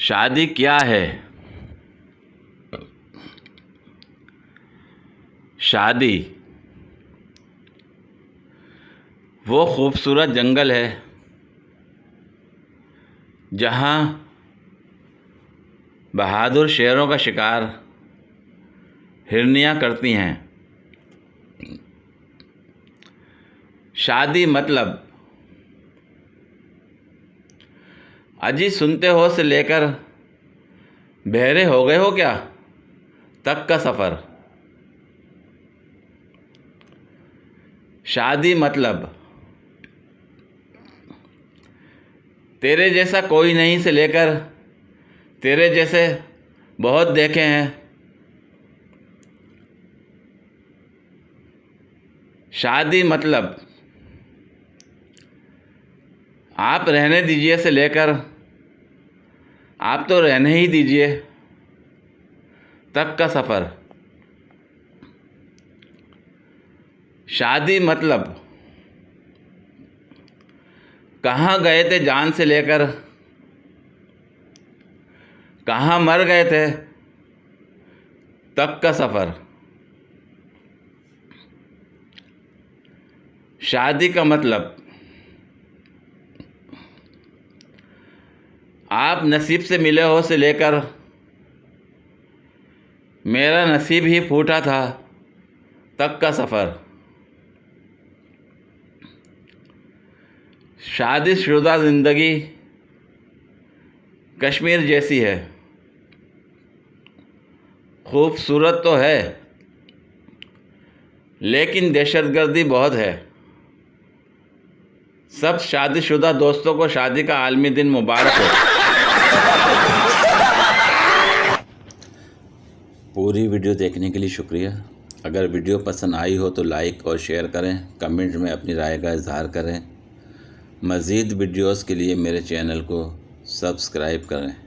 शादी क्या है? शादी वो खूबसूरत जंगल है जहाँ बहादुर शेरों का शिकार हिरनियाँ करती हैं। शादी मतलब अजी सुनते हो से लेकर बहरे हो गए हो क्या तक का सफ़र। शादी मतलब तेरे जैसा कोई नहीं से लेकर तेरे जैसे बहुत देखे हैं। शादी मतलब आप रहने दीजिए से लेकर आप तो रहने ही दीजिए तक का सफ़र। शादी मतलब कहाँ गए थे जान से लेकर कहाँ मर गए थे तक का सफ़र। शादी का मतलब आप नसीब से मिले हो से लेकर मेरा नसीब ही फूटा था तक का सफ़र। शादीशुदा ज़िंदगी कश्मीर जैसी है, खूबसूरत तो है लेकिन दहशतगर्दी बहुत है। सब शादीशुदा दोस्तों को शादी का आलमी दिन मुबारक हो। पूरी वीडियो देखने के लिए शुक्रिया। अगर वीडियो पसंद आई हो तो लाइक और शेयर करें, कमेंट में अपनी राय का इजहार करें। मज़ीद वीडियोस के लिए मेरे चैनल को सब्सक्राइब करें।